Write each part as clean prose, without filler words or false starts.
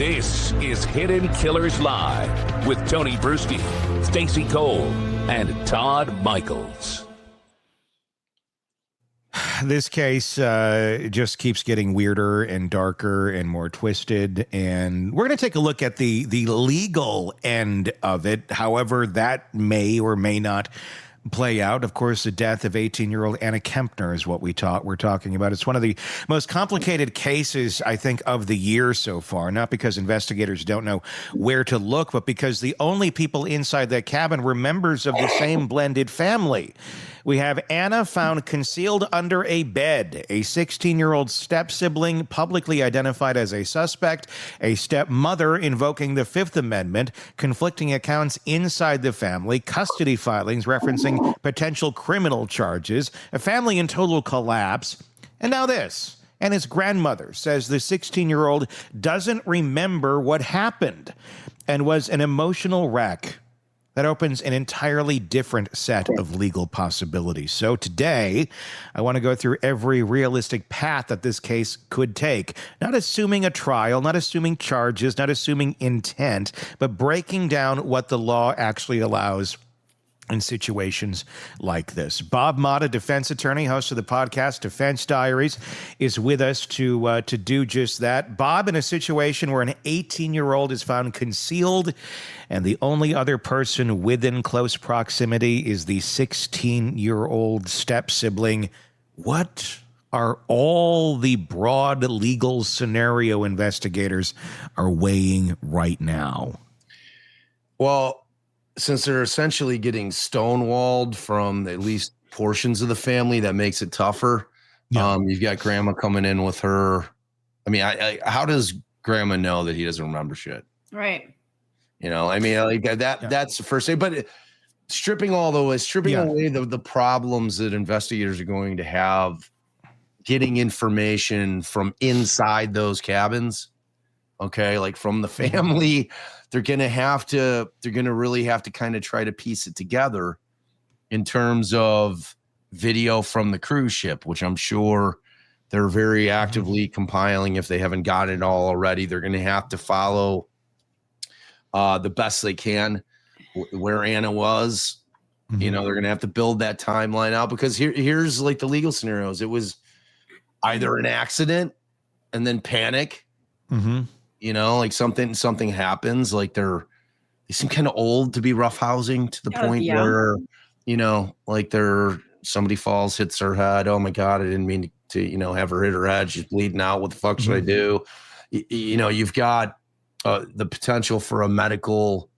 This is Hidden Killers Live with Tony Bruschi, Stacey Cole, and Todd Michaels. This case just keeps getting weirder and darker and more twisted, and we're going to take a look at the legal end of it, however that may or may not play out. Of course, the death of 18-year-old Anna Kepner is what we're talking about. It's one of the most complicated cases, I think, of the year so far, not because investigators don't know where to look, but because the only people inside that cabin were members of the same blended family. We have Anna found concealed under a bed, a 16-year-old step-sibling publicly identified as a suspect, a stepmother invoking the Fifth Amendment, conflicting accounts inside the family, custody filings referencing potential criminal charges, a family in total collapse, and now this. And his grandmother says the 16-year-old doesn't remember what happened and was an emotional wreck. That opens an entirely different set of legal possibilities. So today, I want to go through every realistic path that this case could take, not assuming a trial, not assuming charges, not assuming intent, but breaking down what the law actually allows in situations like this. Bob Motta, defense attorney, host of the podcast Defense Diaries, is with us to do just that. Bob, in a situation where an 18-year-old is found concealed and the only other person within close proximity is the 16-year-old step-sibling, what are all the broad legal scenario investigators are weighing right now? Well, since they're essentially getting stonewalled from at least portions of the family, that makes it tougher. Yeah. You've got grandma coming in with her. I mean, how does grandma know that he doesn't remember shit? Right. You know, I mean, like that. Yeah. That's the first thing. But stripping away the problems that investigators are going to have getting information from inside those cabins. Okay, like from the family, they're going to really have to kind of try to piece it together in terms of video from the cruise ship, which I'm sure they're very actively compiling. If they haven't got it all already, they're going to have to follow the best they can where Anna was. Mm-hmm. You know, they're going to have to build that timeline out, because here's like the legal scenarios. It was either an accident and then panic. Mm-hmm. You know, like something happens, like they seem kind of old to be roughhousing to the point where, you know, like somebody falls, hits her head. Oh my God, I didn't mean to, you know, have her hit her head. She's bleeding out. What the fuck should I do? You know, you've got the potential for a medical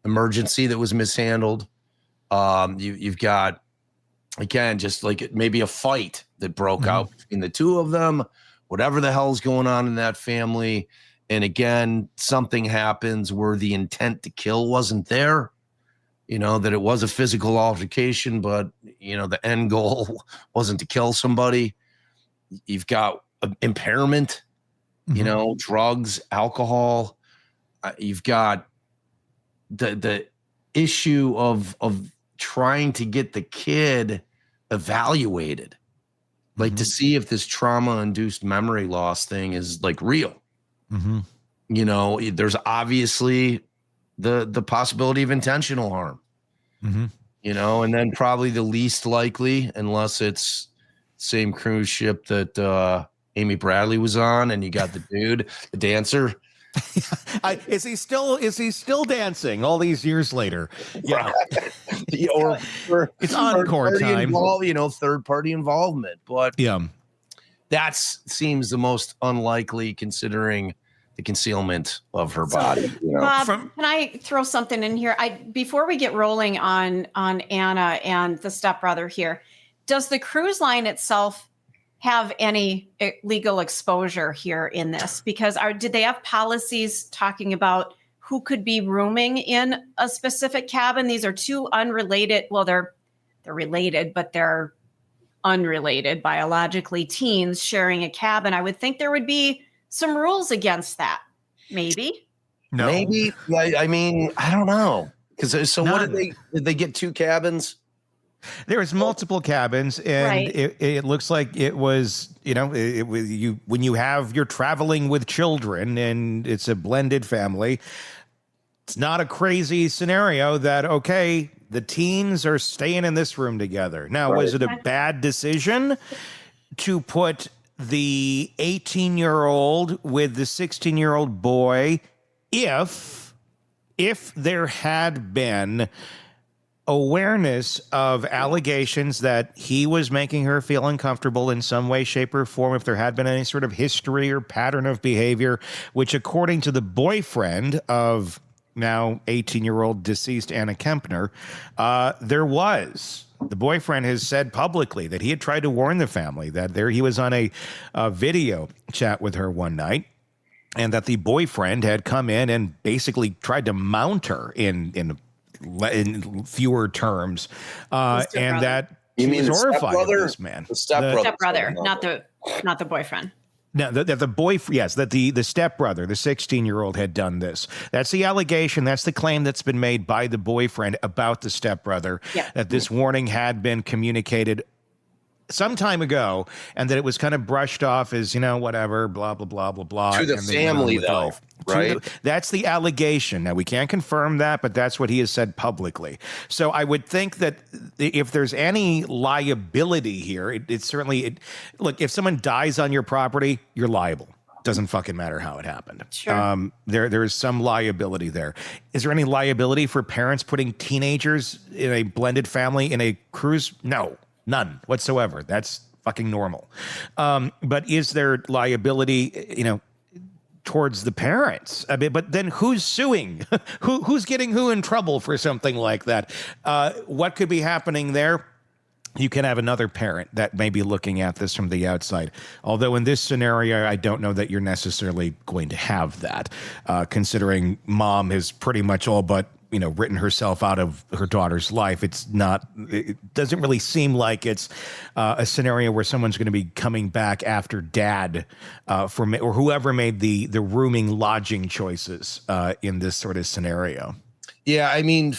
emergency that was mishandled. You've got, again, just like maybe a fight that broke out between the two of them, whatever the hell's going on in that family. And again, something happens where the intent to kill wasn't there, you know, that it was a physical altercation, but, you know, the end goal wasn't to kill somebody. You've got impairment, you know, drugs, alcohol. You've got the issue of trying to get the kid evaluated, like to see if this trauma-induced memory loss thing is like real. Mm-hmm. You know, there's obviously the possibility of intentional harm, you know, and then probably the least likely, unless it's same cruise ship that Amy Bradley was on, and you got the dude, the dancer. Is he still dancing all these years later? Yeah. or it's encore time. You know, third party involvement. But yeah, that seems the most unlikely considering the concealment of her body. You know? Bob, can I throw something in here? Before we get rolling on Anna and the stepbrother here, does the cruise line itself have any legal exposure here in this? Because did they have policies talking about who could be rooming in a specific cabin? These are two unrelated. Well, they're related, but they're unrelated biologically. Teens sharing a cabin. I would think there would be some rules against that. Maybe. No. Maybe. I mean, I don't know. Because so what did they get two cabins? There was multiple cabins, and Right. it looks like it was, it was when you're traveling with children and it's a blended family. It's not a crazy scenario that, okay, the teens are staying in this room together. Now, was it a bad decision to put the 18-year-old with the 16-year-old boy if there had been awareness of allegations that he was making her feel uncomfortable in some way, shape, or form, if there had been any sort of history or pattern of behavior, which according to the boyfriend of now 18-year-old deceased Anna Kepner, there was. The boyfriend has said publicly that he had tried to warn the family that he was on a video chat with her one night, and that the boyfriend had come in and basically tried to mount her in fewer terms, and that you mean was horrified of this man. The stepbrother, not the boyfriend. No, that the boyfriend, yes, that the stepbrother, the 16-year-old, had done this. That's the allegation. That's the claim that's been made by the boyfriend about the stepbrother. Yeah. That this warning had been communicated some time ago, and that it was kind of brushed off as, whatever, blah, blah, blah, blah, blah. To the family, though, right? That's the allegation. Now, we can't confirm that, but that's what he has said publicly. So I would think that if there's any liability here, it's certainly, look, if someone dies on your property, you're liable. Doesn't fucking matter how it happened. Sure. There is some liability there. Is there any liability for parents putting teenagers in a blended family in a cruise? No. None whatsoever. That's fucking normal. But is there liability, towards the parents? I mean, but then who's suing? Who's getting who in trouble for something like that? What could be happening there? You can have another parent that may be looking at this from the outside. Although in this scenario, I don't know that you're necessarily going to have that, considering mom has pretty much all but written herself out of her daughter's life. It doesn't really seem like it's a scenario where someone's going to be coming back after dad or whoever made the rooming lodging choices in this sort of scenario. Yeah, I mean,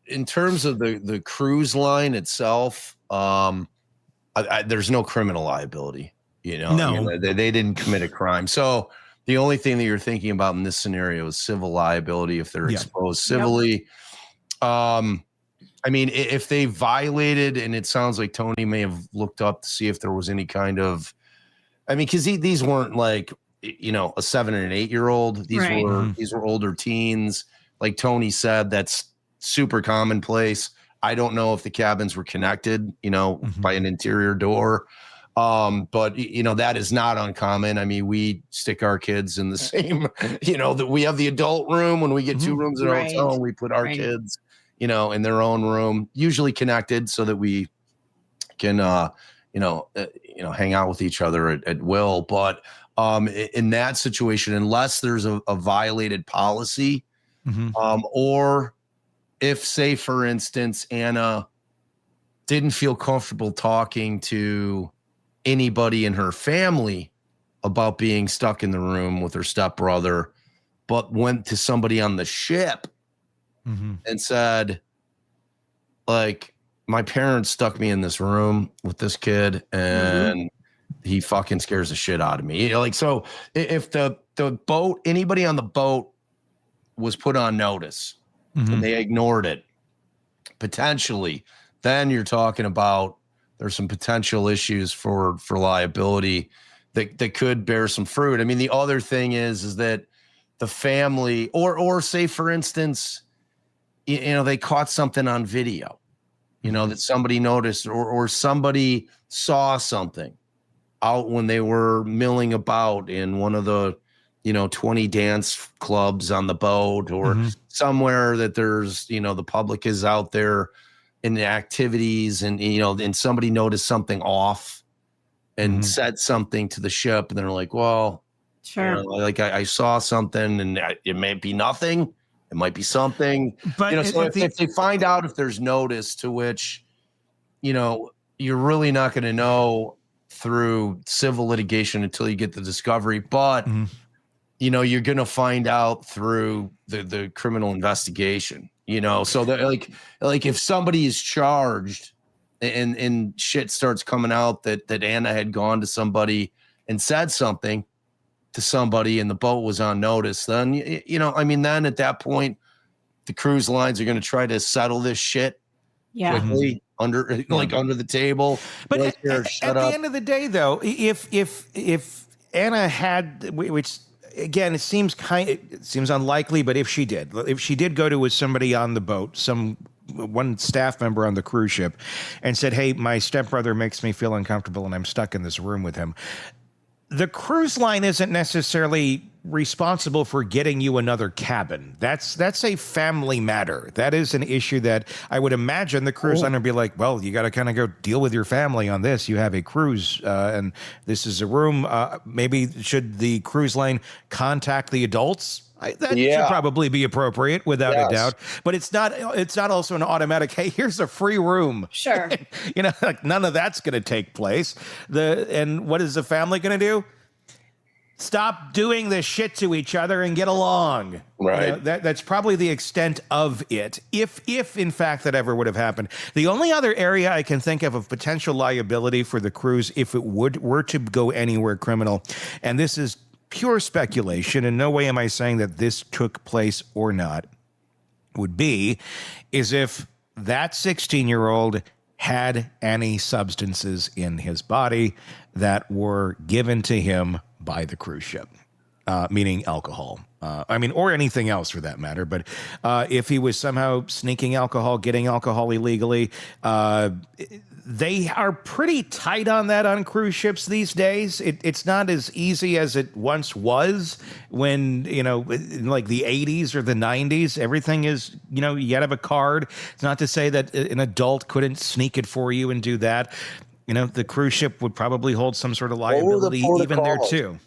in terms of the cruise line itself, there's no criminal liability. No, I mean, they didn't commit a crime. So the only thing that you're thinking about in this scenario is civil liability if they're exposed civilly. I mean, if they violated, and it sounds like Tony may have looked up to see if there was any kind of, because these weren't like, a 7 and an 8-year-old. These were older teens. Like Tony said, that's super commonplace. I don't know if the cabins were connected, by an interior door. But that is not uncommon. I mean, we stick our kids in the same, that we have the adult room when we get 2 rooms in a hotel, and we put our kids, in their own room, usually connected so that we can, hang out with each other at will. But, in that situation, unless there's a violated policy, or if, say, for instance, Anna didn't feel comfortable talking to anybody in her family about being stuck in the room with her stepbrother, but went to somebody on the ship and said, like, my parents stuck me in this room with this kid and he fucking scares the shit out of me. So if the boat, anybody on the boat was put on notice and they ignored it, potentially, then you're talking about there's some potential issues for liability that could bear some fruit. I mean, the other thing is that the family, or say, for instance, they caught something on video, that somebody noticed, or somebody saw something out when they were milling about in one of the, 20 dance clubs on the boat, or somewhere that there's, the public is out there in the activities, and and somebody noticed something off and said something to the ship, and they're like, well, sure, I saw something, and it may be nothing, it might be something, but so if they find out, if there's notice, to which you're really not going to know through civil litigation until you get the discovery, but you're going to find out through the criminal investigation. So that like if somebody is charged and shit starts coming out that Anna had gone to somebody and said something to somebody and the boat was on notice, then then at that point the cruise lines are going to try to settle this shit quickly under the table. But at the end of the day, though, if Anna had, which again it seems unlikely, but if she did go to with somebody on the boat, one staff member on the cruise ship, and said, "Hey, my stepbrother makes me feel uncomfortable, and I'm stuck in this room with him." The cruise line isn't necessarily responsible for getting you another cabin. That's a family matter. That is an issue that I would imagine the cruise line would be like, well, you got to kind of go deal with your family on this. You have a cruise, and this is a room. Maybe should the cruise line contact the adults? That should probably be appropriate, without a doubt. But it's not also an automatic, hey, here's a free room. Sure. Like none of that's going to take place. And what is the family going to do? Stop doing this shit to each other and get along. Right. That's probably the extent of it. If in fact that ever would have happened. The only other area I can think of potential liability for the cruise, if it were to go anywhere criminal, and this is pure speculation, in no way am I saying that this took place or not, is if that 16-year-old had any substances in his body that were given to him by the cruise ship, meaning alcohol. Or anything else for that matter. But if he was somehow sneaking alcohol, getting alcohol illegally, they are pretty tight on that on cruise ships these days. It's not as easy as it once was when, in like the 80s or the 90s. Everything is, you got to have a card. It's not to say that an adult couldn't sneak it for you and do that. The cruise ship would probably hold some sort of liability even there too.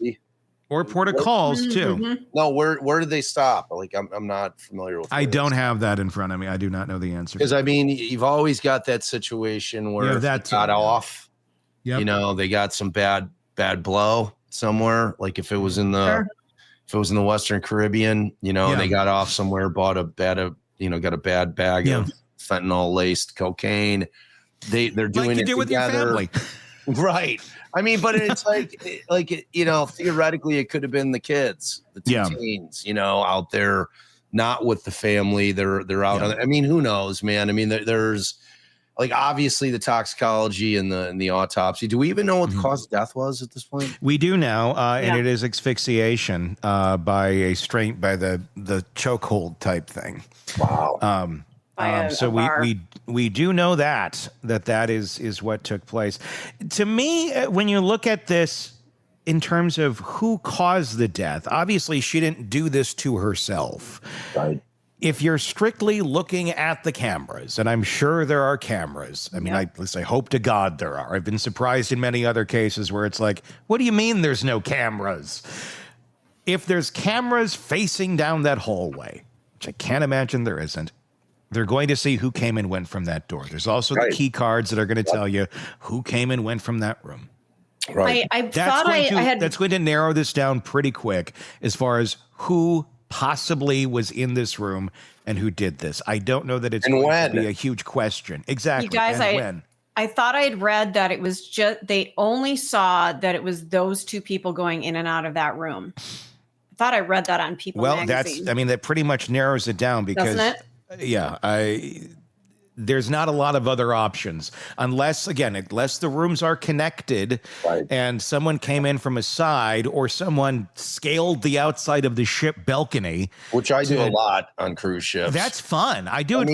Or port of calls too. Mm-hmm. No, where did they stop? Like I'm not familiar with. I don't have that in front of me. I do not know the answer. Because you've always got that situation where that got off. Yep. They got some bad blow somewhere. Like if it was in the Western Caribbean, they got off somewhere, got a bad bag of fentanyl laced cocaine. They're doing it with your family. Right. But it's theoretically it could have been the kids, the teens, out there, not with the family. They're out. Who knows, man? There's obviously the toxicology and the autopsy. Do we even know what the cause of death was at this point? We do now, and it is asphyxiation by the chokehold type thing. Wow. So we do know that is what took place. To me, when you look at this in terms of who caused the death, obviously she didn't do this to herself. Right. If you're strictly looking at the cameras, and I'm sure there are cameras. At least I hope to God there are. I've been surprised in many other cases where it's like, what do you mean there's no cameras? If there's cameras facing down that hallway, which I can't imagine there isn't, they're going to see who came and went from that door. There's also the key cards that are going to tell you who came and went from that room. Right. That's going to narrow this down pretty quick as far as who possibly was in this room and who did this. I don't know that it's going to be a huge question. Exactly. You guys, I thought I'd read that it was they only saw that it was those two people going in and out of that room. I thought I read that on People magazine. That pretty much narrows it down because doesn't it? Yeah, there's not a lot of other options unless the rooms are connected and someone came in from a side or someone scaled the outside of the ship balcony, which I do a lot on cruise ships. That's fun. I do it.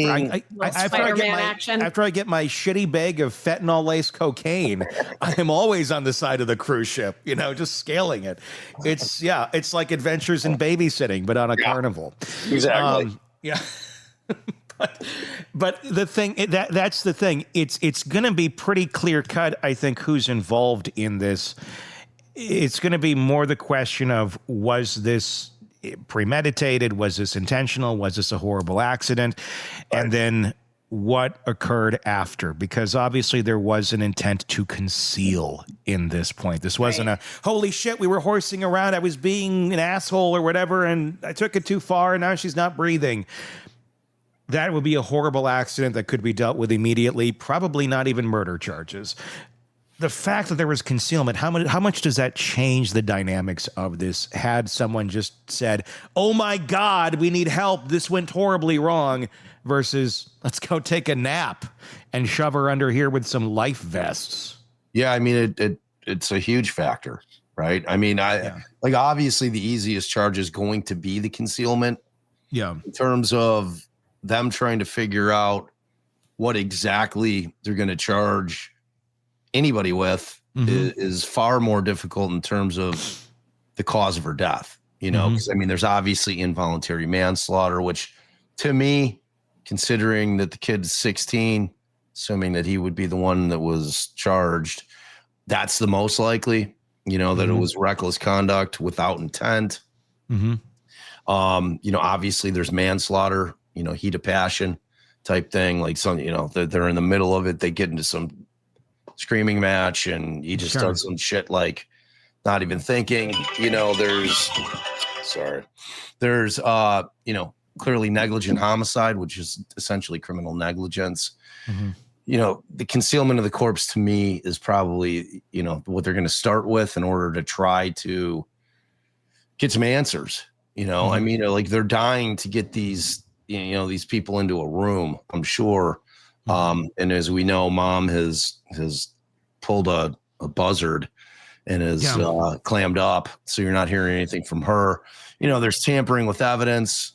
After I get my shitty bag of fentanyl laced cocaine, I'm always on the side of the cruise ship, just scaling it. It's like Adventures in Babysitting, but on a carnival. Exactly. But the thing that's the thing. It's going to be pretty clear cut, I think, who's involved in this. It's going to be more the question of, was this premeditated? Was this intentional? Was this a horrible accident? And then what occurred after? Because obviously there was an intent to conceal in this point. This wasn't a, holy shit, we were horsing around, I was being an asshole or whatever, and I took it too far, and now she's not breathing. That would be a horrible accident that could be dealt with immediately, probably not even murder charges. The fact that there was concealment, how much does that change the dynamics of this? Had someone just said, oh my God, we need help, this went horribly wrong, versus let's go take a nap and shove her under here with some life vests. Yeah, I mean, it's a huge factor, right? I mean, like obviously the easiest charge is going to be the concealment. Yeah. In terms of them trying to figure out what exactly they're going to charge anybody with is far more difficult in terms of the cause of her death, you know, because I mean, there's obviously involuntary manslaughter, which to me, considering that the kid's 16, assuming that he would be the one that was charged, that's the most likely, you know, that it was reckless conduct without intent. You know, obviously there's manslaughter, you know, heat of passion type thing, like some, you know, they're in the middle of it, they get into some screaming match and he just does some shit like not even thinking, you know, there's you know, clearly negligent homicide, which is essentially criminal negligence. You know, the concealment of the corpse to me is probably, you know, what they're going to start with in order to try to get some answers. You know, I mean, like they're dying to get these, you know, these people into a room, I'm sure. And as we know, mom has pulled a buzzard and is clammed up. So you're not hearing anything from her. You know, there's tampering with evidence.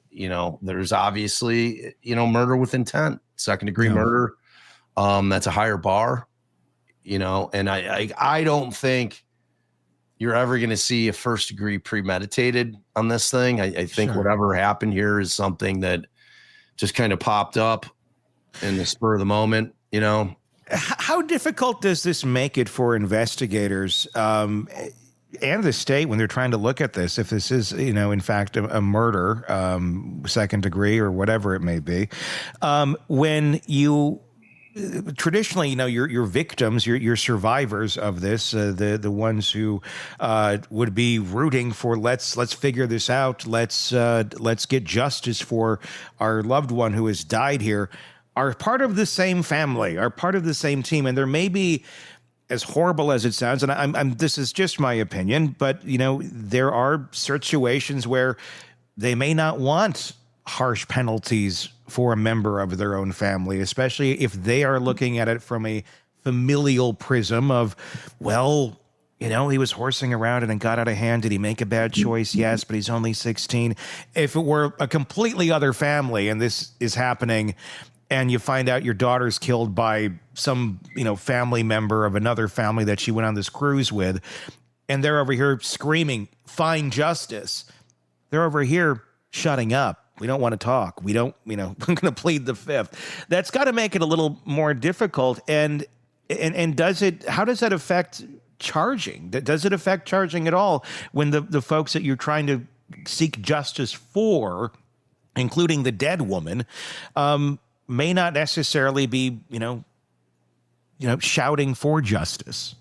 You know, there's obviously, you know, murder with intent, second degree murder. That's a higher bar, you know, and I don't think you're ever going to see a first degree premeditated on this thing. I think whatever happened here is something that just kind of popped up in the spur of the moment, you know. How difficult does this make it for investigators and the state when they're trying to look at this, if this is, you know, in fact, a murder, second degree or whatever it may be, when you traditionally, you know, your victims, your survivors of this, the ones who would be rooting for let's figure this out, let's get justice for our loved one who has died here, are part of the same family, are part of the same team, and there may be, as horrible as it sounds, and I'm this is just my opinion, but you know, there are situations where they may not want harsh penalties for a member of their own family, especially if they are looking at it from a familial prism of, well, you know, he was horsing around and it got out of hand. Did he make a bad choice? Yes, but he's only 16. If it were a completely other family and this is happening and you find out your daughter's killed by some, you know, family member of another family that she went on this cruise with, and they're over here screaming, find justice. They're over here shutting up. We don't want to talk. We don't, you know, I'm going to plead the fifth. That's got to make it a little more difficult. And does it, how does that affect charging? Does it affect charging at all when the folks that you're trying to seek justice for, including the dead woman, may not necessarily be, you know, shouting for justice?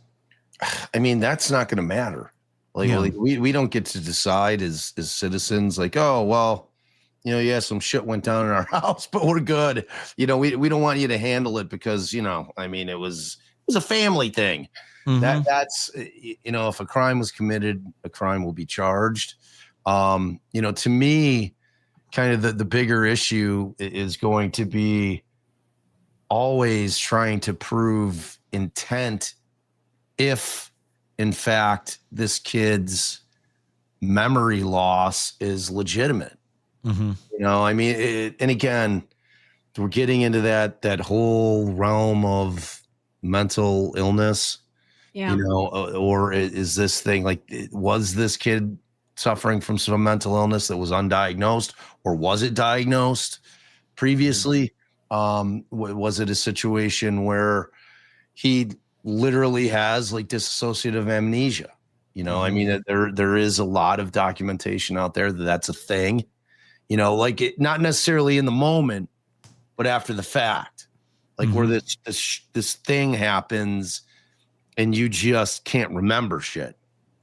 I mean, that's not going to matter. Like we don't get to decide as citizens, like, oh, well, you know, yeah, some shit went down in our house, but we're good. You know, we don't want you to handle it because, you know, I mean, it was a family thing. That's, you know, if a crime was committed, a crime will be charged. You know, to me, kind of the bigger issue is going to be always trying to prove intent if, in fact, this kid's memory loss is legitimate. You know, I mean, and again, we're getting into that whole realm of mental illness, you know, or is this thing like, was this kid suffering from some mental illness that was undiagnosed, or was it diagnosed previously? Was it a situation where he literally has like dissociative amnesia? You know, I mean, there is a lot of documentation out there that that's a thing. You know, like it, not necessarily in the moment, but after the fact, like where this thing happens and you just can't remember shit.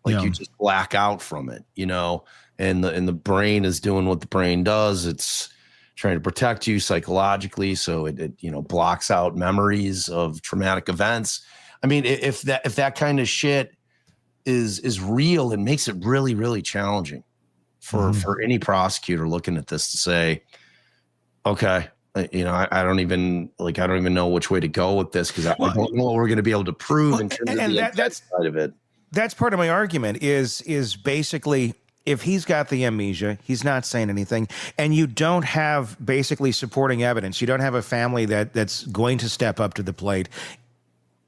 Like you just black out from it, you know, and the brain is doing what the brain does. It's trying to protect you psychologically, so it blocks out memories of traumatic events. I mean, if that kind of shit is real, it makes it really, really challenging for any prosecutor looking at this to say, okay, I don't even know which way to go with this, because I don't know what we're going to be able to prove in terms of the side of it. That's part of my argument is basically, if he's got the amnesia, he's not saying anything, and you don't have basically supporting evidence. You don't have a family that's going to step up to the plate.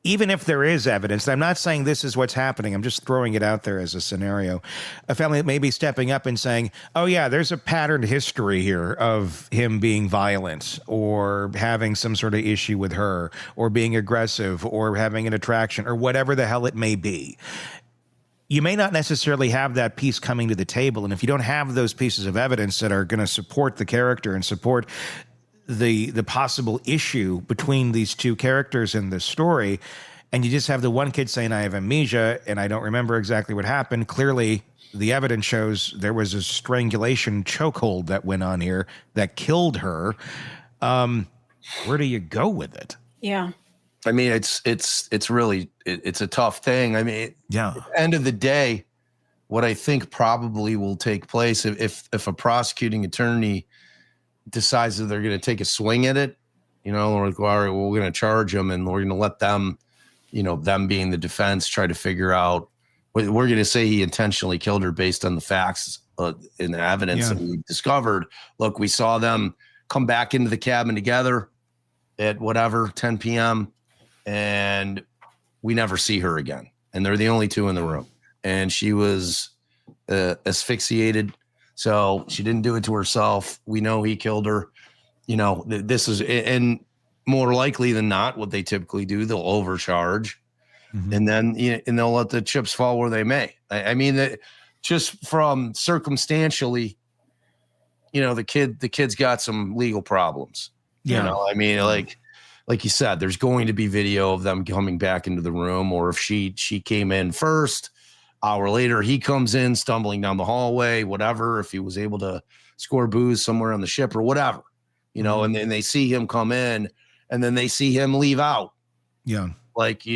Even if there is evidence, I'm not saying this is what's happening. I'm just throwing it out there as a scenario. A family that may be stepping up and saying, oh, yeah, there's a patterned history here of him being violent or having some sort of issue with her or being aggressive or having an attraction or whatever the hell it may be. You may not necessarily have that piece coming to the table. And if you don't have those pieces of evidence that are going to support the character and support the possible issue between these two characters in the story, and you just have the one kid saying, I have amnesia and I don't remember exactly what happened. Clearly, the evidence shows there was a strangulation chokehold that went on here that killed her. Where do you go with it? Yeah. I mean, it's really a tough thing. I mean, yeah. At the end of the day, what I think probably will take place if a prosecuting attorney decides that they're going to take a swing at it, or like, all right, well, we're going to charge them and we're going to let them, them being the defense, try to figure out. We're going to say he intentionally killed her based on the facts and the evidence that we discovered. Look, we saw them come back into the cabin together at 10 p.m. and we never see her again. And they're the only two in the room. And she was asphyxiated. So she didn't do it to herself. We know he killed her. This is, and more likely than not, what they typically do, they'll overcharge, and then and they'll let the chips fall where they may. I mean, that just from circumstantially, the kid's got some legal problems. Yeah. I mean, like you said, there's going to be video of them coming back into the room, or if she came in first. Hour later, he comes in stumbling down the hallway, whatever, if he was able to score booze somewhere on the ship or whatever, and then they see him come in and then they see him leave out. Yeah. Like,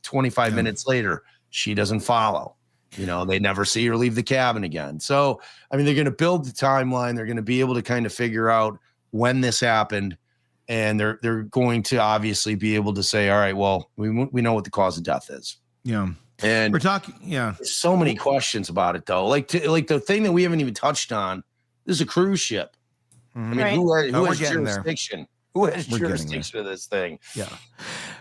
25 minutes later, she doesn't follow. They never see her leave the cabin again. So, I mean, they're going to build the timeline. They're going to be able to kind of figure out when this happened. And they're going to obviously be able to say, all right, well, we know what the cause of death is. Yeah. And we're talking, there's so many questions about it, though. Like the thing that we haven't even touched on, this is a cruise ship. I mean, who has jurisdiction? Who has jurisdiction of this thing? Yeah.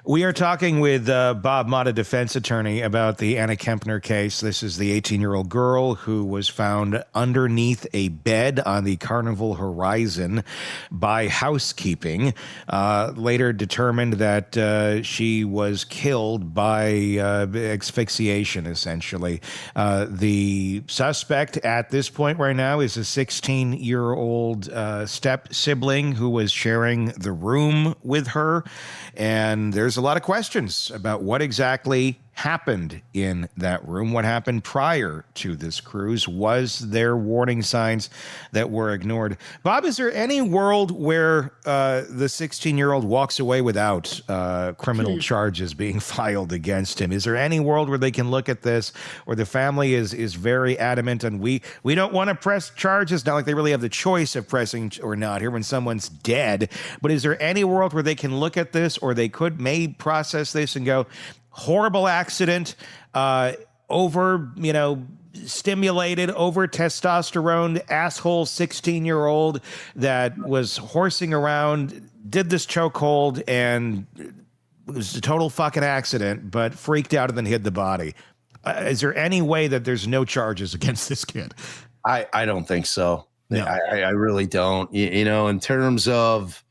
We are talking with Bob Motta, defense attorney, about the Anna Kepner case. This is the 18-year-old girl who was found underneath a bed on the Carnival Horizon by housekeeping. Later determined that she was killed by asphyxiation, essentially. The suspect at this point right now is a 16-year-old step-sibling who was sharing the room with her. And there's a lot of questions about what exactly happened in that room, what happened prior to this cruise. Was there warning signs that were ignored? Bob, is there any world where the 16-year-old walks away without criminal charges being filed against him? Is there any world where they can look at this, or the family is very adamant and we don't want to press charges? Not like they really have the choice of pressing or not here when someone's dead, but is there any world where they can look at this, or they may process this and go, horrible accident, stimulated, over testosterone, asshole 16-year-old that was horsing around, did this chokehold, and it was a total fucking accident, but freaked out and then hid the body? Is there any way that there's no charges against this kid? I don't think so. No. I really don't. In terms of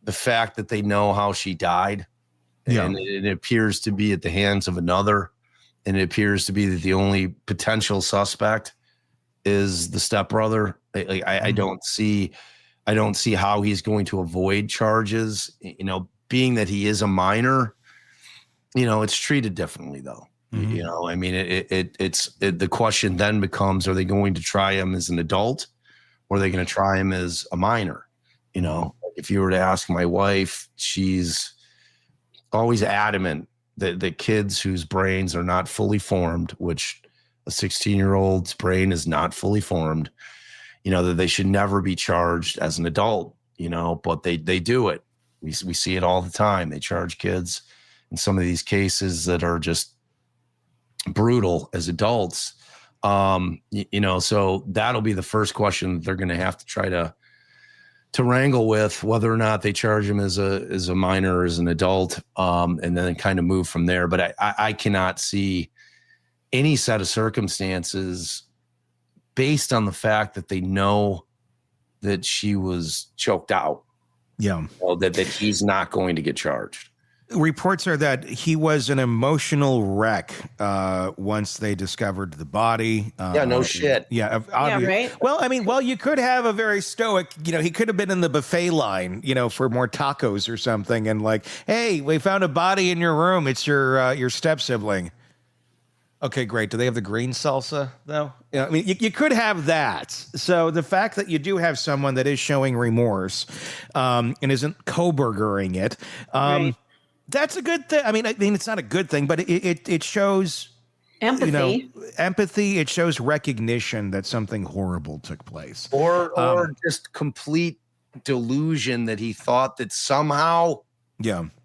the fact that they know how she died, and it appears to be at the hands of another, and it appears to be that the only potential suspect is the stepbrother. I don't see how he's going to avoid charges. Being that he is a minor, it's treated differently though. I mean, it's the question then becomes, are they going to try him as an adult, or are they going to try him as a minor? You know, if you were to ask my wife, she's always adamant that the kids whose brains are not fully formed, which a 16-year-old's brain is not fully formed, you know, that they should never be charged as an adult, you know, but they do it. We see it all the time. They charge kids in some of these cases that are just brutal as adults. You know, so that'll be the first question that they're going to have to try to wrangle with, whether or not they charge him as a minor or as an adult, and then kind of move from there. But I cannot see any set of circumstances based on the fact that they know that she was choked out. Yeah. You know, that he's not going to get charged. Reports are that he was an emotional wreck once they discovered the body. Yeah, no shit. Yeah, right. Well, I mean, you could have a very stoic, you know, he could have been in the buffet line, you know, for more tacos or something, and like, hey, we found a body in your room. It's your step sibling. Okay, great. Do they have the green salsa, though? Yeah, I mean, you could have that. So the fact that you do have someone that is showing remorse and isn't co-burgering it, Right. that's a good thing. I mean, it's not a good thing, but it shows Empathy. You know, empathy. It shows recognition that something horrible took place, or just complete delusion that he thought that somehow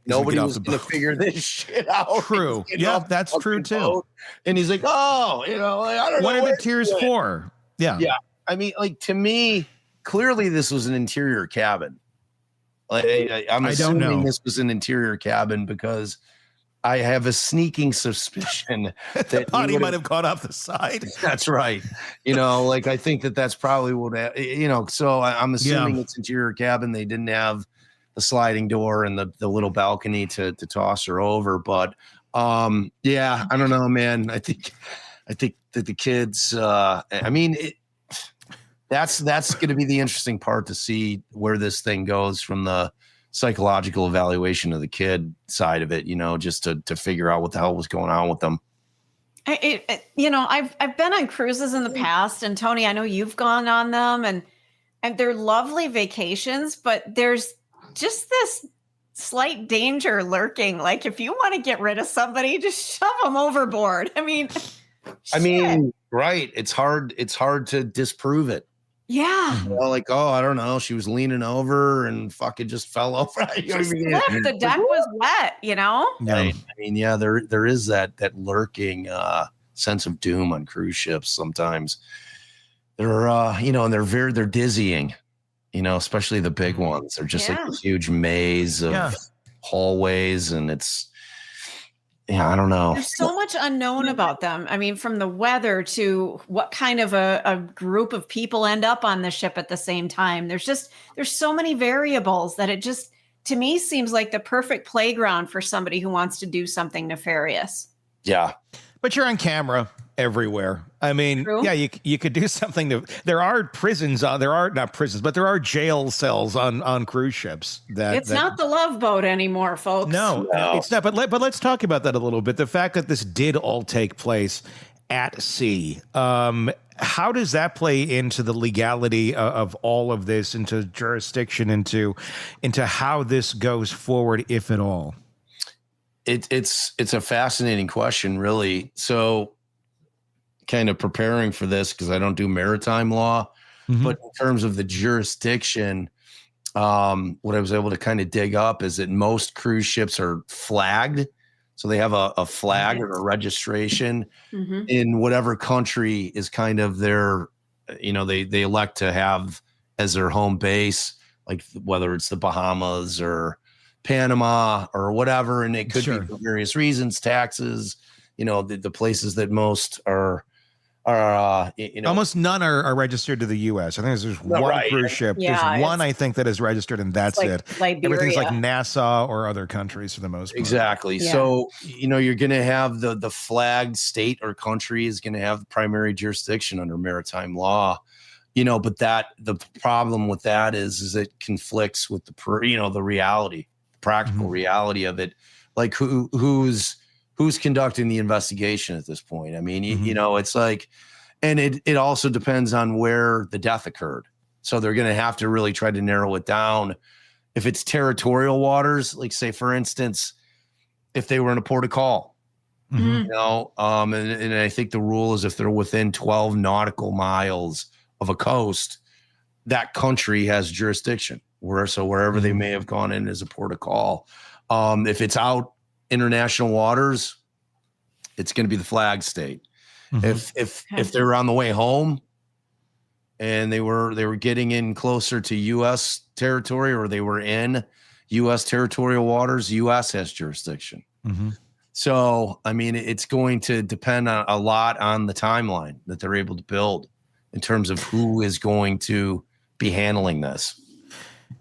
nobody was going to figure this shit out. True. Yeah, that's true too. Boat. And he's like, oh, you know, I don't know. What are the tears for? Yeah. Yeah. I mean, like, to me, clearly this was an interior cabin. Like, I'm assuming this was an interior cabin because I have a sneaking suspicion that the body might have gone off the side. That's right. You know, like, I think that's probably what, you know, so I'm assuming it's interior cabin. They didn't have the sliding door and the little balcony to toss her over. But yeah, I don't know, man. I think that the kids, I mean, that's going to be the interesting part, to see where this thing goes from the psychological evaluation of the kid side of it, you know, just to figure out what the hell was going on with them. You know, I've been on cruises in the past, and Tony, I know you've gone on them, and they're lovely vacations, but there's just this slight danger lurking. Like, if you want to get rid of somebody, just shove them overboard. I mean, right. It's hard to disprove it. Yeah. You know, like, oh, I don't know. She was leaning over and fucking just fell over. The deck was wet, you know? Yeah. I mean, yeah, there is that lurking sense of doom on cruise ships sometimes. They're you know, and they're dizzying, you know, especially the big ones. They're just like a huge maze of hallways, and it's, yeah, I don't know. There's so much unknown about them. I mean, from the weather to what kind of a group of people end up on the ship at the same time. There's so many variables that it just, to me, seems like the perfect playground for somebody who wants to do something nefarious. Yeah. But you're on camera everywhere. I mean, True. yeah, you could do something. There are prisons there are not prisons, but there are jail cells on cruise ships. It's not the Love Boat anymore, folks. No, it's not. But let's talk about that a little bit. The fact that this did all take place at sea. How does that play into the legality of all of this, into jurisdiction, into how this goes forward, if at all? It's a fascinating question, really. So, kind of preparing for this, because I don't do maritime law, but in terms of the jurisdiction, what I was able to kind of dig up is that most cruise ships are flagged. So they have a flag or a registration in whatever country is kind of their, you know, they elect to have as their home base, like whether it's the Bahamas or Panama or whatever. And it could be for various reasons, taxes, you know, the places that most are, you know, almost none are registered to the U.S. I think there's one cruise ship. Yeah, there's one, I think, that is registered, and that's like it. Liberia. Everything's like Nassau or other countries for the most part. Exactly. Yeah. So, you know, you're going to have the flagged state or country is going to have primary jurisdiction under maritime law, you know, but the problem with that is it conflicts with the reality, practical reality of it. Like who's conducting the investigation at this point? I mean, you know, it's like, and it also depends on where the death occurred. So they're going to have to really try to narrow it down. If it's territorial waters, like say, for instance, if they were in a port of call, Mm-hmm. and I think the rule is if they're within 12 nautical miles of a coast, that country has jurisdiction. Wherever they may have gone in as a port of call. If it's out international waters, it's going to be the flag state. If they're on the way home and they were getting in closer to U.S. territory, or they were in U.S. territorial waters, U.S. has jurisdiction. So, I mean, it's going to depend a lot on the timeline that they're able to build in terms of who is going to be handling this.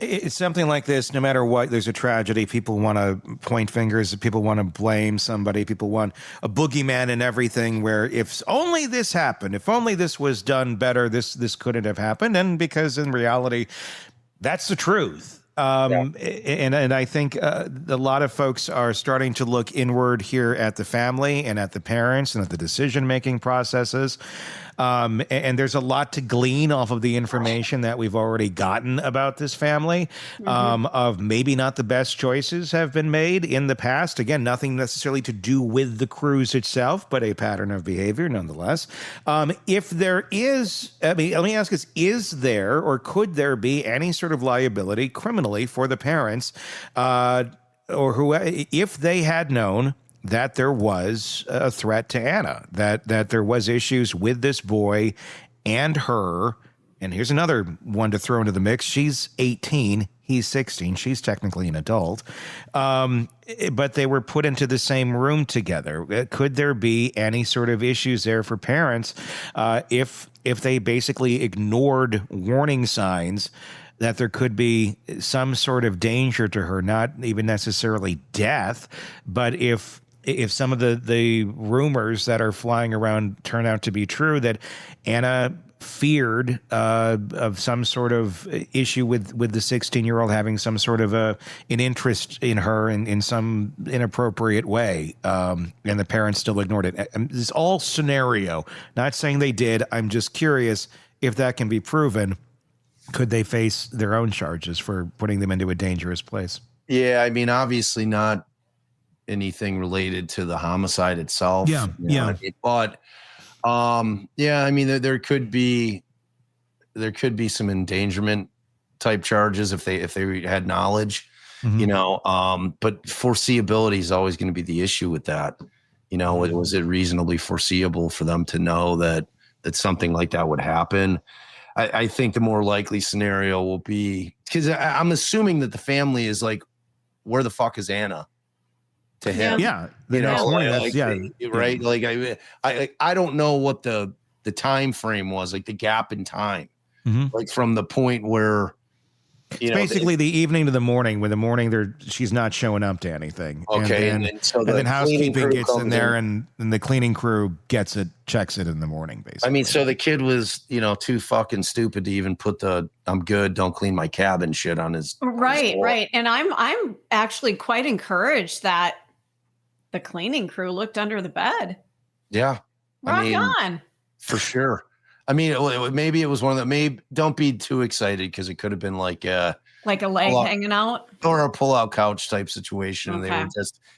It's something like this. No matter what, there's a tragedy. People want to point fingers. People want to blame somebody. People want a boogeyman and everything, where if only this happened, if only this was done better, this couldn't have happened. And because in reality, that's the truth. And I think a lot of folks are starting to look inward here at the family and at the parents and at the decision-making processes. And there's a lot to glean off of the information that we've already gotten about this family, of maybe not the best choices have been made in the past. Again, nothing necessarily to do with the cruise itself, but a pattern of behavior nonetheless. If there is, let me ask this, is there or could there be any sort of liability criminally for the parents, or who, if they had known that there was a threat to Anna, that there was issues with this boy and her? And here's another one to throw into the mix. She's 18. He's 16. She's technically an adult. But they were put into the same room together. Could there be any sort of issues there for parents if they basically ignored warning signs that there could be some sort of danger to her, not even necessarily death, but if some of the rumors that are flying around turn out to be true, that Anna feared of some sort of issue with the 16-year-old having some sort of an interest in her in some inappropriate way, and the parents still ignored it. This is all scenario. Not saying they did. I'm just curious if that can be proven. Could they face their own charges for putting them into a dangerous place? Yeah, I mean, obviously not anything related to the homicide itself. Yeah. But I mean, there could be some endangerment type charges if they had knowledge, but foreseeability is always going to be the issue with that. Was it reasonably foreseeable for them to know that something like that would happen? I think the more likely scenario will be, because I'm assuming that the family is like, where the fuck is Anna to him? Yeah. Right. Like I don't know what the time frame was, like the gap in time, like from the point where, it's basically the evening to the morning. When the morning she's not showing up to anything. Okay. And then housekeeping gets in there and the cleaning crew checks it in the morning, basically. I mean, so the kid was, too fucking stupid to even put the "I'm good, don't clean my cabin" shit on his. Right. And I'm actually quite encouraged that the cleaning crew looked under the bed. Yeah. Rock on. For sure. I mean, maybe it was one of the, maybe don't be too excited, because it could have been like a leg hanging out, or a pull-out couch type situation. Okay. And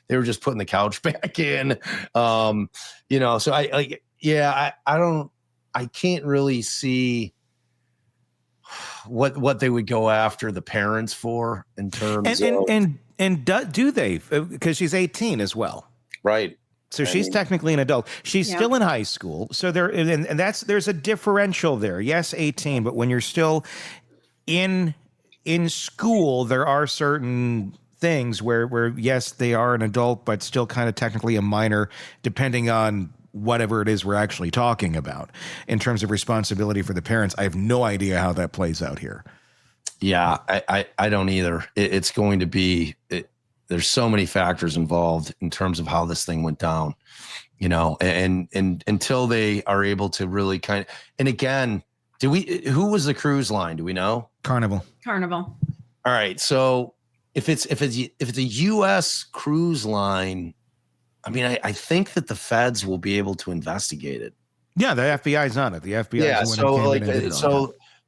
they were just putting the couch back in. So I can't really see what they would go after the parents for in terms of do they? Because she's 18 as well. Right. So she's technically an adult. She's still in high school. So there's a differential there. Yes, 18, but when you're still in school, there are certain things where yes, they are an adult, but still kind of technically a minor, depending on whatever it is we're actually talking about in terms of responsibility for the parents. I have no idea how that plays out here. Yeah, I don't either. It's going to be there's so many factors involved in terms of how this thing went down, and until they are able to really and again, who was the cruise line? Do we know? Carnival. All right. So if it's a U.S. cruise line, I mean, I think that the feds will be able to investigate it. Yeah. The FBI is on it. The FBI. Yeah.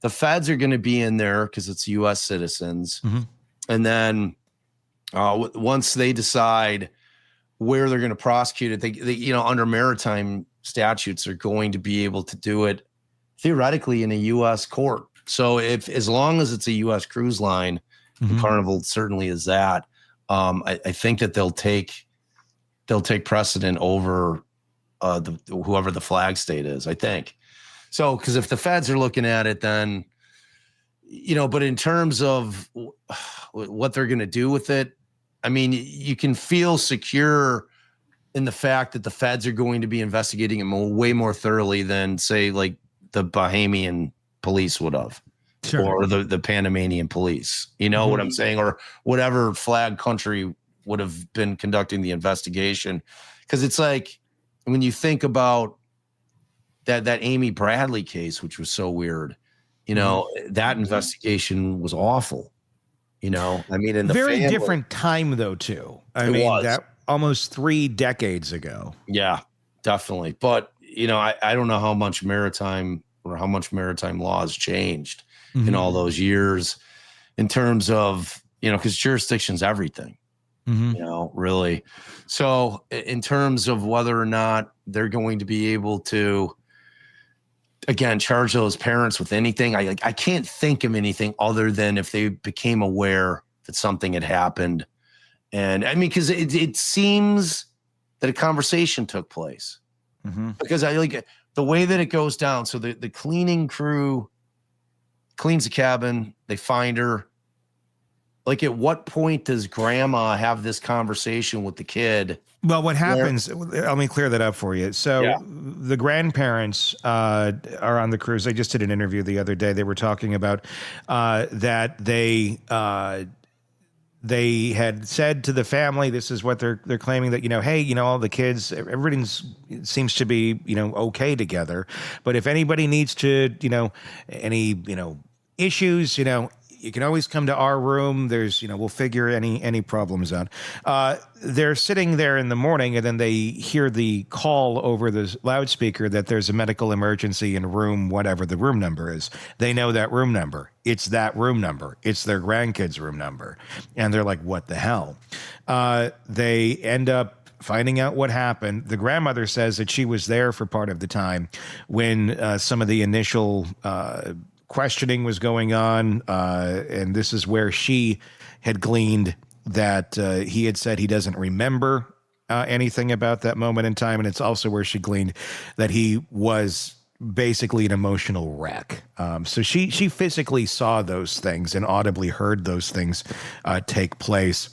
the feds are going to be in there because it's U.S. citizens. Mm-hmm. And then once they decide where they're going to prosecute it, they under maritime statutes are going to be able to do it theoretically in a U.S. court. So as long as it's a U.S. cruise line, and Carnival certainly is that, I think that they'll take precedent over whoever the flag state is, I think. So, because if the feds are looking at it, then, but in terms of what they're going to do with it, I mean, you can feel secure in the fact that the feds are going to be investigating it way more thoroughly than, say, like the Bahamian police would have. Sure. Or the Panamanian police, what I'm saying, or whatever flag country would have been conducting the investigation. Because it's like, when you think about that Amy Bradley case, which was so weird, that investigation was awful. I mean, in the very different time though, too. I mean, that almost 3 decades ago. Yeah, definitely. But, I don't know how much maritime law has changed in all those years in terms of, because jurisdiction's everything, really. So in terms of whether or not they're going to be able to, again, charge those parents with anything, I can't think of anything other than if they became aware that something had happened. And I mean, because it seems that a conversation took place, because I like the way that it goes down. So the cleaning crew cleans the cabin, they find her. Like, at what point does grandma have this conversation with the kid? Well, what happens, let me clear that up for you. So the grandparents are on the cruise. I just did an interview the other day. They were talking about that they had said to the family, this is what they're claiming, that, hey, all the kids, everything seems to be, okay together. But if anybody needs to, any, issues, you can always come to our room. There's, we'll figure any problems out. They're sitting there in the morning, and then they hear the call over the loudspeaker that there's a medical emergency in room, whatever the room number is. They know that room number. It's that room number. It's their grandkids' room number. And they're like, what the hell? They end up finding out what happened. The grandmother says that she was there for part of the time when some of the initial questioning was going on, and this is where she had gleaned that he had said he doesn't remember anything about that moment in time, and it's also where she gleaned that he was basically an emotional wreck. So she physically saw those things and audibly heard those things take place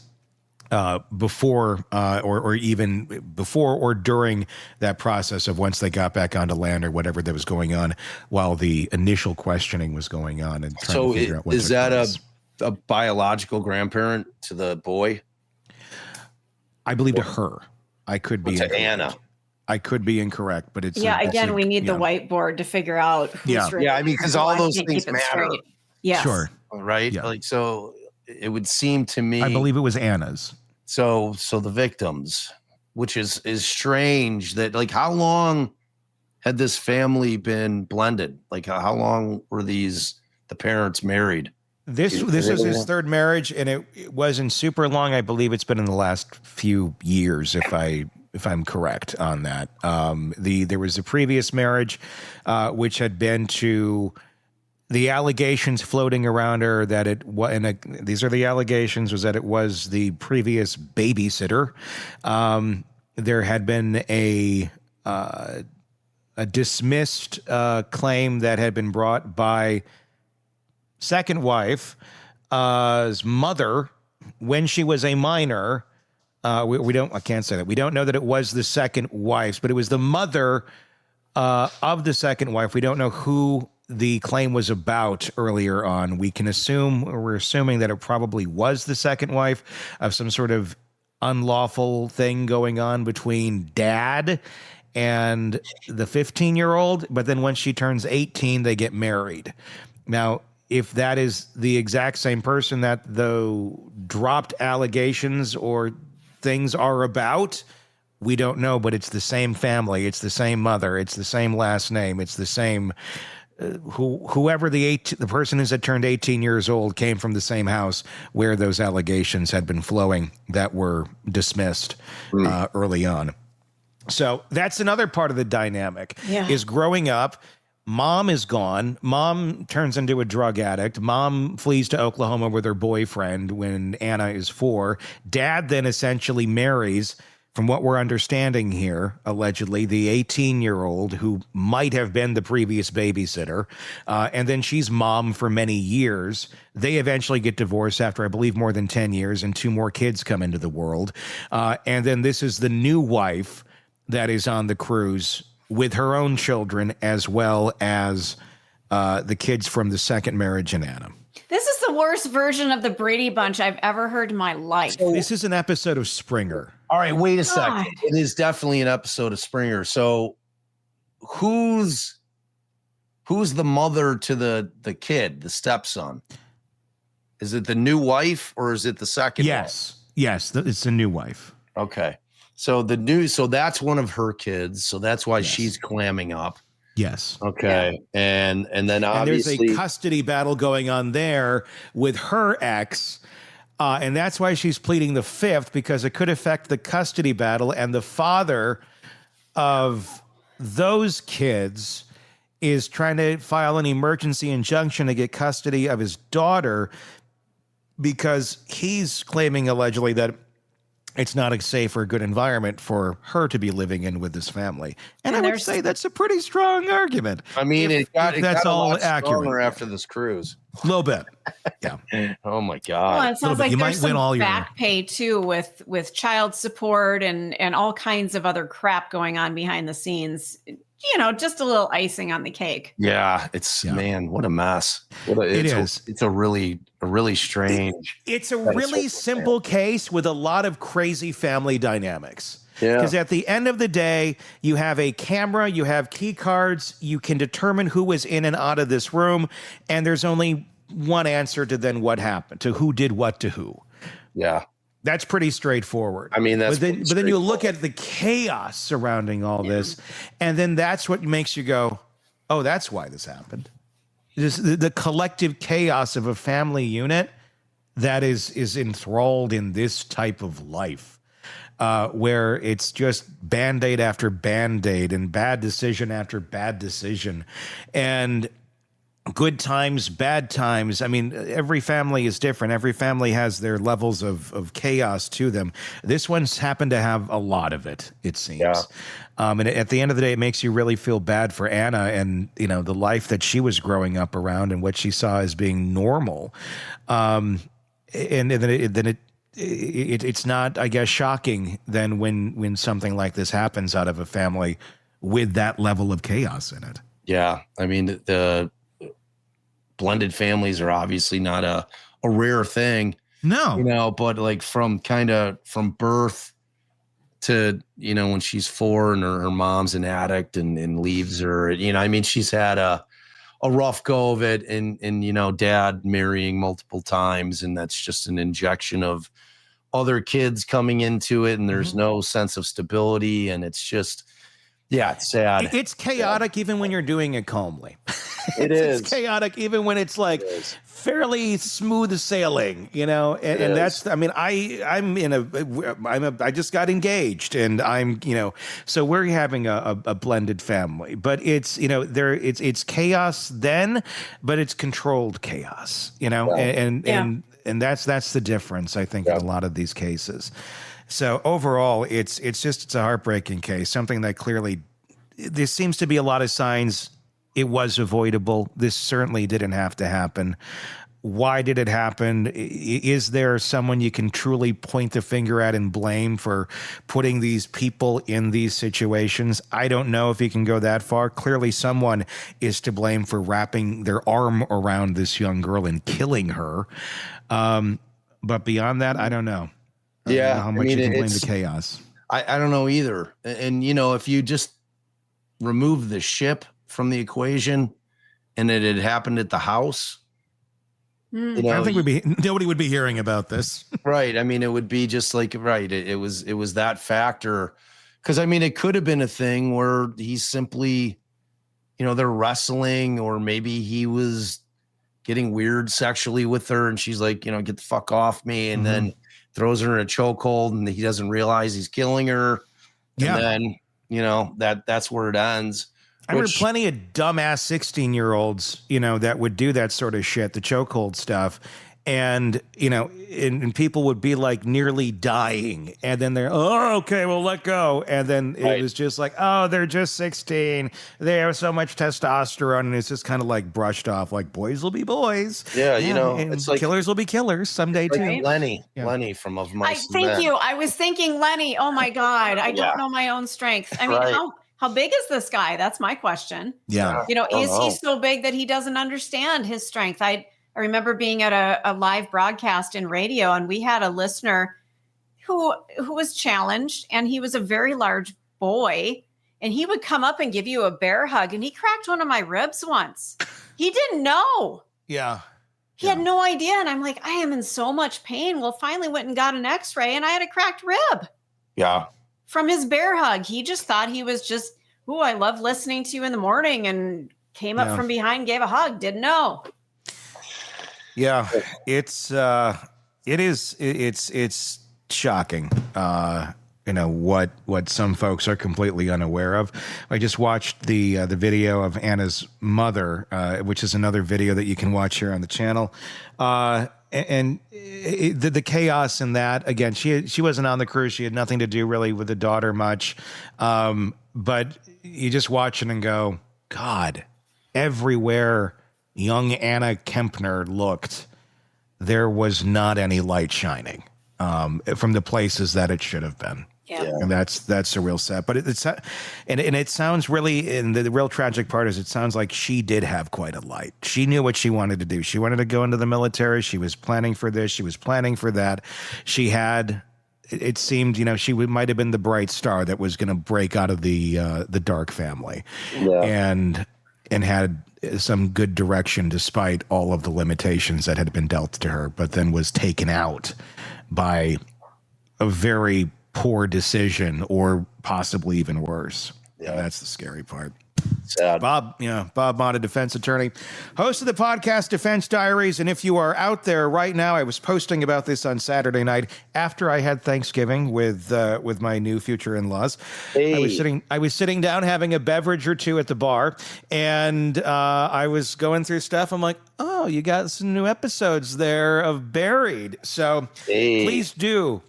before or during that process of once they got back onto land or whatever that was going on while the initial questioning was going on. And trying to figure out what is that a biological grandparent to the boy? I believe to her. I could be to Anna. I could be incorrect, but it's again, we need the whiteboard to figure out who's right. I mean, because all those things matter. Yes. Sure. Right. Yeah. Like, so it would seem to me, I believe it was Anna's. So the victims, which is strange that, like, how long had this family been blended? Like, how long were the parents married? This was his third marriage, and it wasn't super long. I believe it's been in the last few years, if I'm correct on that. There was a previous marriage, which had been to the allegations floating around her that these are the allegations, was that it was the previous babysitter. There had been a dismissed claim that had been brought by second wife's mother when she was a minor. I can't say that. We don't know that it was the second wife's, but it was the mother of the second wife. We don't know who the claim was about earlier on. We're assuming that it probably was the second wife, of some sort of unlawful thing going on between dad and the 15-year-old. But then when she turns 18, they get married. Now, if that is the exact same person that the dropped allegations or things are about, we don't know, but it's the same family. It's the same mother. It's the same last name. It's the same whoever the person is that turned 18 years old came from the same house where those allegations had been flowing that were dismissed early on. So that's another part of the dynamic is growing up. Mom is gone. Mom turns into a drug addict. Mom flees to Oklahoma with her boyfriend when Anna is 4. Dad then essentially marries, from what we're understanding here, allegedly, the 18-year-old who might have been the previous babysitter. And then she's mom for many years. They eventually get divorced after, I believe, more than 10 years, and 2 more kids come into the world. And then this is the new wife that is on the cruise with her own children, as well as the kids from the second marriage in Anna. This is the worst version of the Brady Bunch I've ever heard in my life. So this is an episode of Springer. All right, wait a second. It is definitely an episode of Springer. So who's the mother to the kid, the stepson? Is it the new wife or is it the second wife? Yes, it's the new wife. Okay. So that's one of her kids. So that's why she's clamming up. Yes. Okay. And then obviously there's a custody battle going on there with her ex. And that's why she's pleading the 5th, because it could affect the custody battle. And the father of those kids is trying to file an emergency injunction to get custody of his daughter, because he's claiming allegedly that it's not a safe or good environment for her to be living in with this family. And I would say that's a pretty strong argument. I mean, it got all a lot accurate after this cruise. A little bit. Yeah. Oh my God. Well, it sounds like there's some back pay too with child support and all kinds of other crap going on behind the scenes. You know, just a little icing on the cake. Yeah, man, what a mess. It's a really strange. It's a really simple case with a lot of crazy family dynamics. Yeah. Because at the end of the day, you have a camera, you have key cards, you can determine who was in and out of this room, and there's only one answer to then what happened, to who did what to who. Yeah. That's pretty straightforward. I mean, but then you look at the chaos surrounding all this, and then that's what makes you go, oh, that's why this happened. The collective chaos of a family unit that is enthralled in this type of life, where it's just Band-Aid after Band-Aid and bad decision after bad decision. And good times, bad times. I mean, every family is different. Every family has their levels of chaos to them. This one's happened to have a lot of it, it seems. Yeah. And at the end of the day, it makes you really feel bad for Anna and, you know, the life that she was growing up around and what she saw as being normal. And then it's not, I guess, shocking then when something like this happens out of a family with that level of chaos in it. Yeah. I mean, the blended families are obviously not a rare thing. No. You know, but like from birth to, you know, when she's 4 and her mom's an addict and leaves her, you know, I mean, she's had a rough go of it and, you know, dad marrying multiple times. And that's just an injection of other kids coming into it. And there's no sense of stability. And it's just, yeah, it's sad. It's chaotic even when you're doing it calmly. It's chaotic even when it's like fairly smooth sailing, you know. And that's, I mean, I just got engaged, and I'm, you know, so we're having a blended family, but it's, you know, it's chaos then, but it's controlled chaos, you know, and that's the difference, I think, in a lot of these cases. So overall, it's a heartbreaking case, something that clearly there seems to be a lot of signs it was avoidable. This certainly didn't have to happen. Why did it happen? Is there someone you can truly point the finger at and blame for putting these people in these situations? I don't know if you can go that far. Clearly, someone is to blame for wrapping their arm around this young girl and killing her. But beyond that, I don't know. I don't know how much you can blame the chaos. I don't know either. And, you know, if you just remove the ship from the equation and it had happened at the house, you know, I don't think nobody would be hearing about this. Right. I mean, it would be just like, right. It was that factor. Cause I mean, it could have been a thing where he's simply they're wrestling, or maybe he was getting weird sexually with her and she's like, get the fuck off me. And then throws her in a chokehold and he doesn't realize he's killing her. And then, that's where it ends. I remember plenty of dumbass 16-year-olds, that would do that sort of shit, the chokehold stuff. And, and people would be like nearly dying. And then they're, oh, okay, well, let go. And then it was just like, oh, they're just 16. They have so much testosterone. And it's just kind of like brushed off, like boys will be boys. Yeah, and it's like killers will be killers someday too. Lenny from Of Mice and Thank Men. you. I was thinking Lenny. Oh my God. I don't know my own strength. I mean, how big is this guy? That's my question. Yeah. Is he so big that he doesn't understand his strength? I remember being at a live broadcast in radio, and we had a listener who was challenged, and he was a very large boy, and he would come up and give you a bear hug, and he cracked one of my ribs once. He didn't know. Yeah. He had no idea. And I'm like, I am in so much pain. Well, finally went and got an x-ray, and I had a cracked rib. Yeah. From his bear hug. He just thought he was just, I love listening to you in the morning, and came up from behind, gave a hug. Didn't know. Yeah, it's shocking. What some folks are completely unaware of. I just watched the video of Anna's mother, which is another video that you can watch here on the channel. And the chaos in that, again, she wasn't on the cruise. She had nothing to do really with the daughter much. But you just watch it and go, God, everywhere young Anna Kepner looked, there was not any light shining from the places that it should have been. Yeah. And that's a real sad. But it sounds really, and the real tragic part is it sounds like she did have quite a light. She knew what she wanted to do. She wanted to go into the military. She was planning for this. She was planning for that. She had, it seemed, she might have been the bright star that was going to break out of the dark family. Yeah. And had some good direction despite all of the limitations that had been dealt to her, but then was taken out by a very poor decision, or possibly even worse. Yeah, that's the scary part. Sad. Bob Motta, defense attorney, host of the podcast Defense Diaries. And if you are out there right now, I was posting about this on Saturday night after I had Thanksgiving with my new future in-laws. Hey. I was sitting down having a beverage or two at the bar, and I was going through stuff. I'm like, oh, you got some new episodes there of Buried. So please do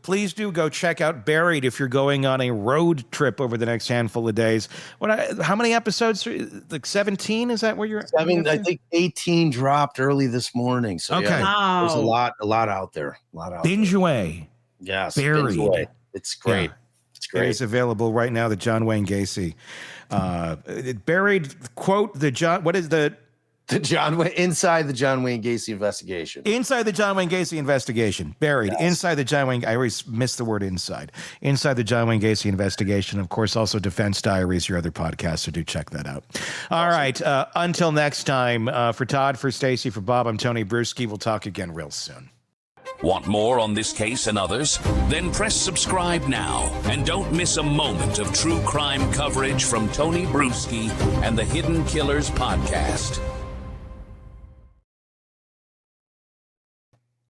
go check out Buried if you're going on a road trip over the next handful of days. How many episodes? Like 17? Is that where you're at? I think 18 dropped early this morning. So okay. Yeah, there's a lot out there. Binge away. Yes. Buried. Binge away. It's great. Yeah. It's great. It is available right now. The John Wayne Gacy. Buried, quote, inside the John Wayne Gacy investigation. Inside the John Wayne Gacy investigation. Buried. Yes. Inside the John Wayne. I always miss the word inside. Inside the John Wayne Gacy investigation. Of course, also Defense Diaries, your other podcast. So do check that out. All right. Until next time, for Todd, for Stacy, for Bob, I'm Tony Bruschi. We'll talk again real soon. Want more on this case and others? Then press subscribe now and don't miss a moment of true crime coverage from Tony Bruschi and the Hidden Killers podcast.